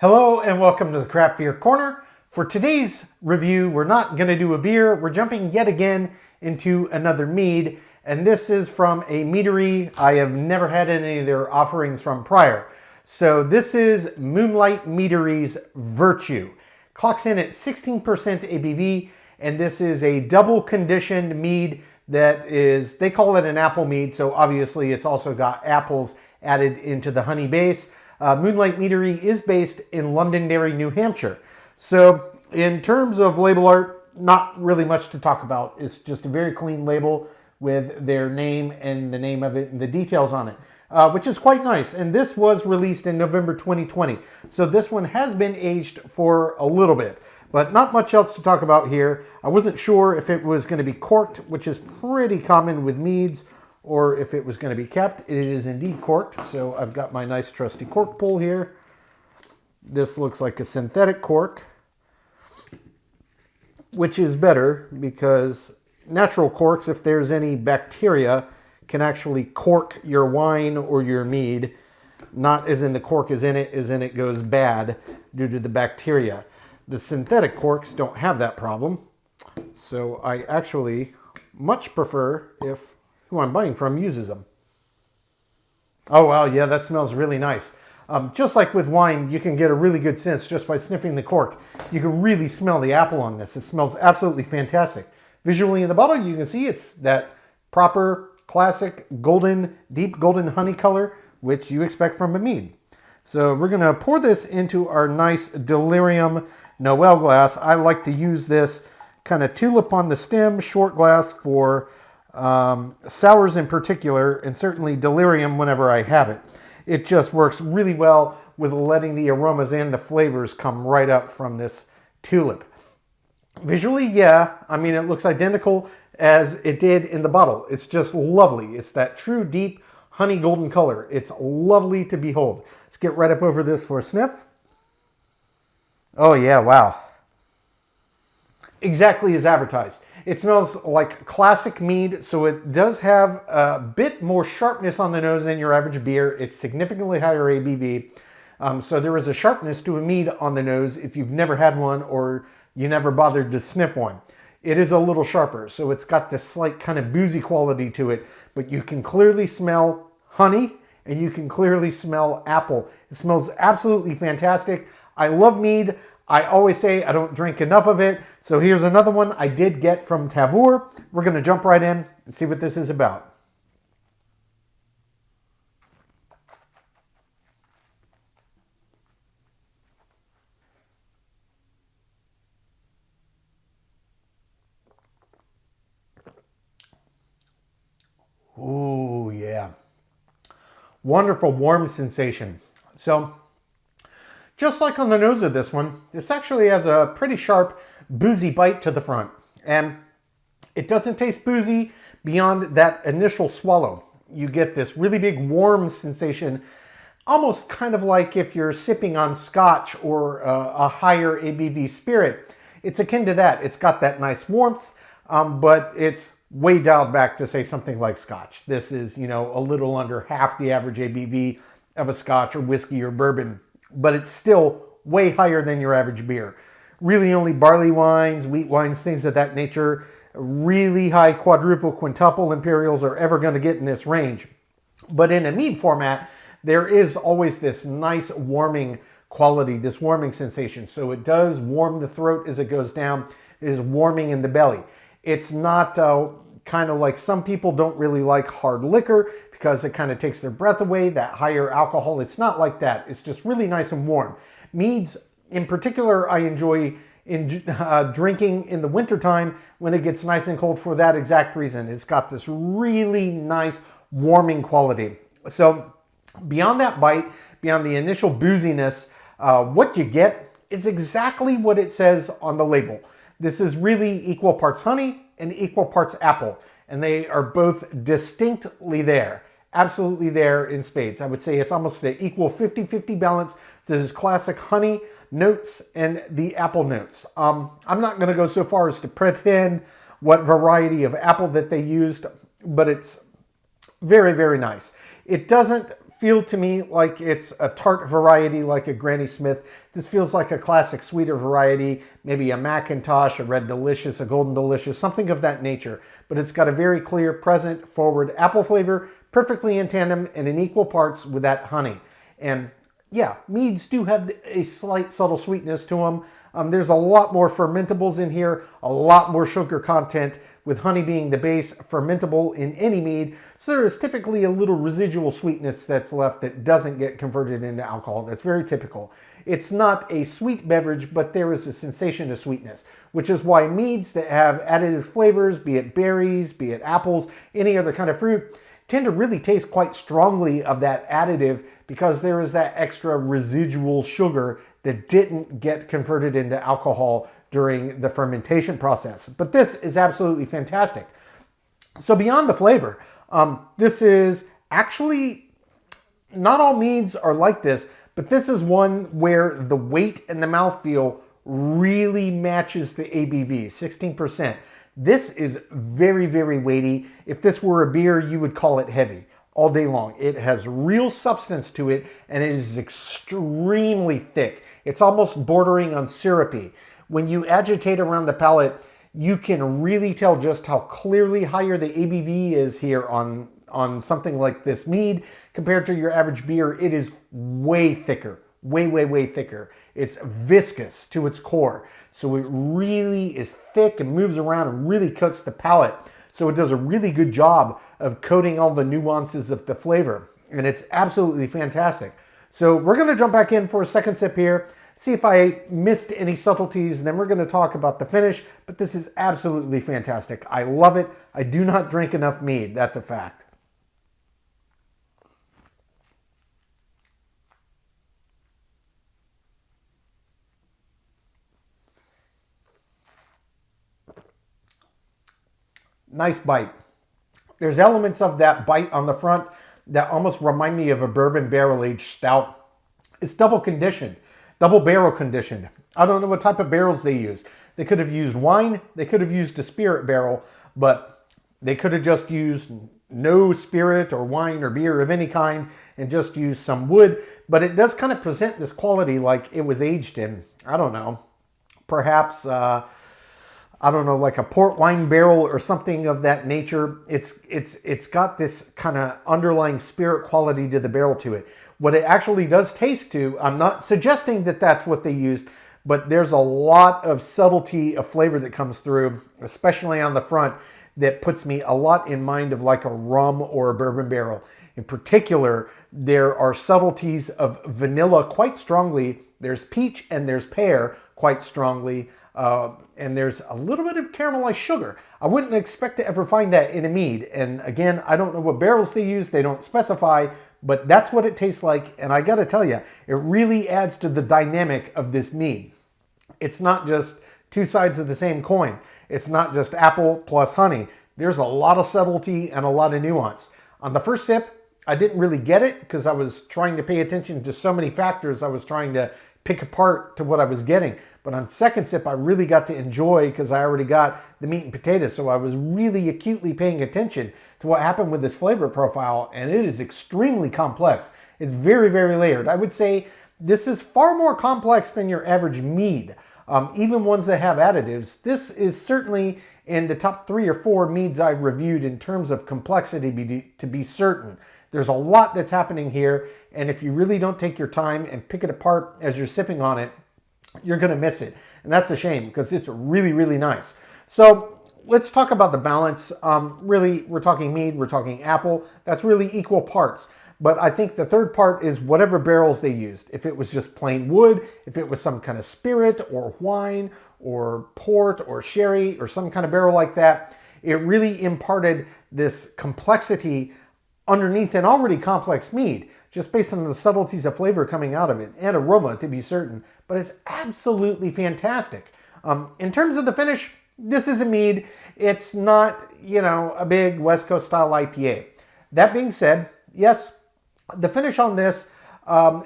Hello and welcome to the Craft Beer Corner. For today's review, we're not going to do a beer. We're jumping yet again into another mead, and this is from a meadery I have never had any of their offerings from prior. So this is Moonlight Meadery's Virtue. Clocks in at 16% ABV, and this is a double conditioned mead that is, they call it an apple mead, so obviously it's also got apples added into the honey base. Moonlight Meadery is based in Londonderry, New Hampshire. So in terms of label art, not really much to talk about. It's just a very clean label with their name and the name of it and the details on it, which is quite nice. And this was released in November 2020. So this one has been aged for a little bit, but not much else to talk about here. I wasn't sure if it was going to be corked, which is pretty common with meads, or if it was going to be kept. It is indeed corked, so I've got my nice trusty cork pull here. This looks like a synthetic cork, which is better because natural corks, if there's any bacteria, can actually cork your wine or your mead. Not as in the cork is in it, as in it goes bad due to the bacteria. The synthetic corks don't have that problem, so I actually much prefer if who I'm buying from uses them. Oh wow, yeah, that smells really nice. Just like with wine, you can get a really good sense just by sniffing the cork. You can really smell the apple on this. It smells absolutely fantastic. Visually in the bottle, you can see it's that proper, classic, golden, deep golden honey color, which you expect from a mead. So we're gonna pour this into our nice Delirium Noel glass. I like to use this kind of tulip on the stem, short glass for sours in particular, and certainly Delirium whenever I have it. It just works really well with letting the aromas and the flavors come right up from this tulip. Visually, yeah, I mean, it looks identical as it did in the bottle. It's just lovely. It's that true deep honey golden color. It's lovely to behold. Let's get right up over this for a sniff. Oh yeah, wow. Exactly as advertised. It smells like classic mead, so it does have a bit more sharpness on the nose than your average beer. It's significantly higher ABV. So there is a sharpness to a mead on the nose if you've never had one or you never bothered to sniff one. It is a little sharper, so it's got this slight kind of boozy quality to it, but you can clearly smell honey and you can clearly smell apple. It smells absolutely fantastic. I love mead. I always say I don't drink enough of it. So here's another one I did get from Tavour. We're going to jump right in and see what this is about. Ooh, yeah. Wonderful warm sensation. So just like on the nose of this one, this actually has a pretty sharp, boozy bite to the front. And it doesn't taste boozy beyond that initial swallow. You get this really big warm sensation, almost kind of like if you're sipping on scotch or a higher ABV spirit. It's akin to that. It's got that nice warmth, but it's way dialed back to say something like scotch. This is, you know, a little under half the average ABV of a scotch or whiskey or bourbon, but it's still way higher than your average beer. Really only barley wines, wheat wines, things of that nature, really high quadruple, quintuple imperials are ever going to get in this range. But in a mead format, there is always this nice warming quality, this warming sensation. So it does warm the throat as it goes down. It is warming in the belly. It's not kind of like some people don't really like hard liquor because it kind of takes their breath away, that higher alcohol. It's not like that. It's just really nice and warm. Meads, in particular, I enjoy drinking in the wintertime when it gets nice and cold for that exact reason. It's got this really nice warming quality. So beyond that bite, beyond the initial booziness, what you get is exactly what it says on the label. This is really equal parts honey and equal parts apple, and they are both distinctly there. Absolutely there in spades. I would say it's almost an equal 50-50 balance to this classic honey notes and the apple notes. I'm not going to go so far as to pretend what variety of apple that they used, but it's very, very nice. It doesn't feel to me like it's a tart variety, like a Granny Smith. This feels like a classic sweeter variety, maybe a Macintosh, a Red Delicious, a Golden Delicious, something of that nature. But it's got a very clear, present, forward apple flavor, perfectly in tandem and in equal parts with that honey. And yeah, meads do have a slight subtle sweetness to them. There's a lot more fermentables in here, a lot more sugar content, with honey being the base fermentable in any mead. So there is typically a little residual sweetness that's left that doesn't get converted into alcohol. That's very typical. It's not a sweet beverage, but there is a sensation of sweetness, which is why meads that have added flavors, be it berries, be it apples, any other kind of fruit, tend to really taste quite strongly of that additive because there is that extra residual sugar that didn't get converted into alcohol during the fermentation process. But this is absolutely fantastic. So beyond the flavor, this is actually, not all meads are like this, but this is one where the weight and the mouthfeel really matches the ABV, 16%. This is very, very weighty. If this were a beer, you would call it heavy all day long. It has real substance to it, and it is extremely thick. It's almost bordering on syrupy. When you agitate around the palate, you can really tell just how clearly higher the ABV is here on something like this mead compared to your average beer. It is way thicker, way, way, way thicker. It's viscous to its core. So it really is thick and moves around and really coats the palate. So it does a really good job of coating all the nuances of the flavor. And it's absolutely fantastic. So we're going to jump back in for a second sip here, see if I missed any subtleties, and then we're going to talk about the finish. But this is absolutely fantastic. I love it. I do not drink enough mead. That's a fact. Nice bite. There's elements of that bite on the front that almost remind me of a bourbon barrel-aged stout. It's double conditioned, double barrel conditioned. I don't know what type of barrels they use. They could have used wine, they could have used a spirit barrel, but they could have just used no spirit or wine or beer of any kind and just used some wood. But it does kind of present this quality like it was aged in, I don't know, perhaps I don't know, like a port wine barrel or something of that nature. It's got this kind of underlying spirit quality to the barrel to it. What it actually does taste to, I'm not suggesting that that's what they used, but there's a lot of subtlety of flavor that comes through, especially on the front, that puts me a lot in mind of like a rum or a bourbon barrel. In particular, there are subtleties of vanilla quite strongly. There's peach and there's pear quite strongly. And there's a little bit of caramelized sugar. I wouldn't expect to ever find that in a mead. And again, I don't know what barrels they use. They don't specify, but that's what it tastes like. And I got to tell you, it really adds to the dynamic of this mead. It's not just two sides of the same coin. It's not just apple plus honey. There's a lot of subtlety and a lot of nuance. On the first sip, I didn't really get it because I was trying to pay attention to so many factors I was trying to pick apart to what I was getting. But on second sip, I really got to enjoy because I already got the meat and potatoes. So I was really acutely paying attention to what happened with this flavor profile. And it is extremely complex. It's very, very layered. I would say this is far more complex than your average mead. Even ones that have additives. This is certainly in the top 3 or 4 meads I've reviewed in terms of complexity, to be certain. There's a lot that's happening here. And if you really don't take your time and pick it apart as you're sipping on it, you're going to miss it. And that's a shame because it's really, really nice. So let's talk about the balance. Really, we're talking mead, we're talking apple. That's really equal parts. But I think the third part is whatever barrels they used. If it was just plain wood, if it was some kind of spirit or wine or port or sherry or some kind of barrel like that, it really imparted this complexity underneath an already complex mead, just based on the subtleties of flavor coming out of it and aroma, to be certain. But it's absolutely fantastic. In terms of the finish, this is a mead. It's not, a big West Coast style IPA. That being said, yes, the finish on this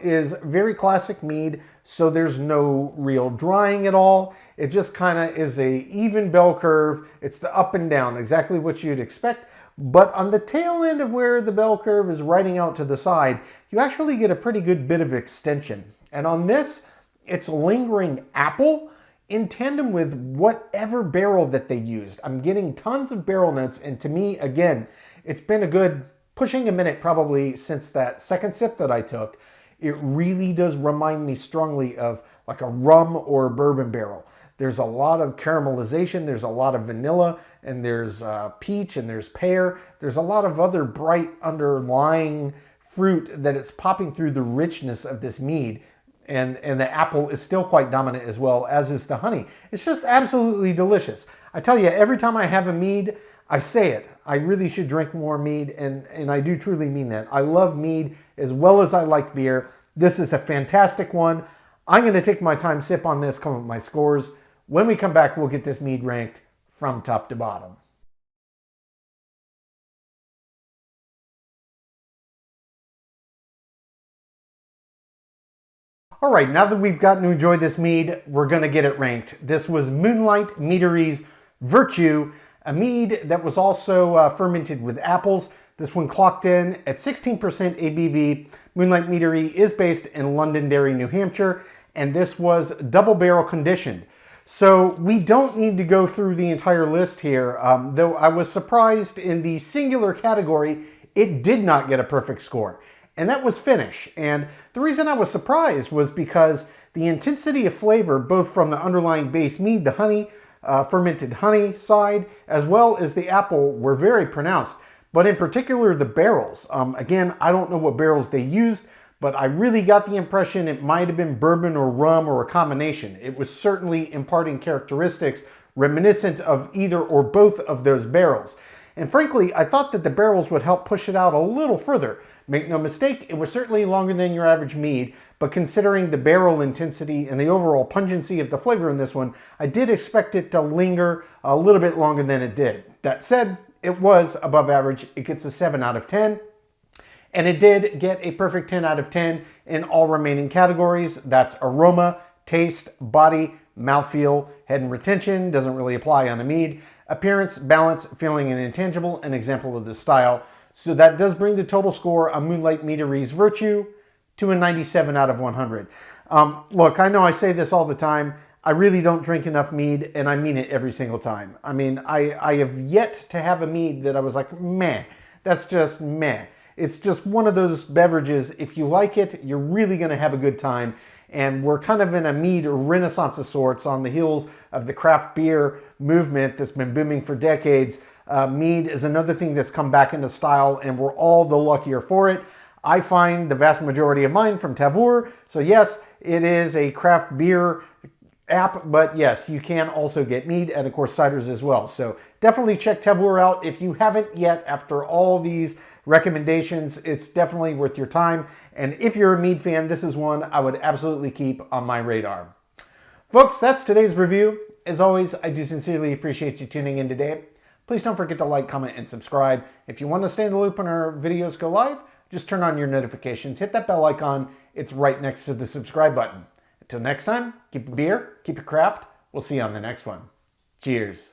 is very classic mead, so there's no real drying at all. It just kind of is a even bell curve. It's the up and down, exactly what you'd expect But on the tail end of where the bell curve is riding out to the side, you actually get a pretty good bit of extension. And on this, it's lingering apple in tandem with whatever barrel that they used. I'm getting tons of barrel notes, and to me, again, it's been a good pushing a minute probably since that second sip that I took. It really does remind me strongly of like a rum or a bourbon barrel. There's a lot of caramelization, there's a lot of vanilla, and there's peach, and there's pear. There's a lot of other bright underlying fruit that it's popping through the richness of this mead. And the apple is still quite dominant as well, as is the honey. It's just absolutely delicious. I tell you, every time I have a mead, I say it. I really should drink more mead, and I do truly mean that. I love mead as well as I like beer. This is a fantastic one. I'm going to take my time, sip on this, come up with my scores. When we come back, we'll get this mead ranked from top to bottom. All right, now that we've gotten to enjoy this mead, we're going to get it ranked. This was Moonlight Meadery's Virtue, a mead that was also fermented with apples. This one clocked in at 16% ABV. Moonlight Meadery is based in Londonderry, New Hampshire, and this was double barrel conditioned. So we don't need to go through the entire list here, though I was surprised in the singular category, it did not get a perfect score. And that was finish. And the reason I was surprised was because the intensity of flavor, both from the underlying base mead, the honey, fermented honey side, as well as the apple, were very pronounced. But in particular, the barrels. Again, I don't know what barrels they used, but I really got the impression it might have been bourbon or rum or a combination. It was certainly imparting characteristics reminiscent of either or both of those barrels. And frankly, I thought that the barrels would help push it out a little further. Make no mistake, it was certainly longer than your average mead, but considering the barrel intensity and the overall pungency of the flavor in this one, I did expect it to linger a little bit longer than it did. That said, it was above average. It gets a 7 out of 10. And it did get a perfect 10 out of 10 in all remaining categories. That's aroma, taste, body, mouthfeel, head and retention. Doesn't really apply on a mead. Appearance, balance, feeling, and intangible, an example of the style. So that does bring the total score on Moonlight Meadery's Virtue to a 97 out of 100. Look, I know I say this all the time. I really don't drink enough mead, and I mean it every single time. I mean, I have yet to have a mead that I was like, meh, that's just meh. It's just one of those beverages, if you like it, you're really going to have a good time. And we're kind of in a mead renaissance of sorts on the heels of the craft beer movement that's been booming for decades. Mead is another thing that's come back into style, and we're all the luckier for it. I find the vast majority of mine from Tavour. So yes, it is a craft beer app, but yes, you can also get mead and of course ciders as well. So definitely check Tavour out if you haven't yet. After all these recommendations, it's definitely worth your time. And if you're a mead fan, this is one I would absolutely keep on my radar. Folks, that's today's review. As always, I do sincerely appreciate you tuning in today. Please don't forget to like, comment, and subscribe. If you want to stay in the loop when our videos go live, just turn on your notifications. Hit that bell icon. It's right next to the subscribe button. Until next time, keep your beer, keep your craft. We'll see you on the next one. Cheers.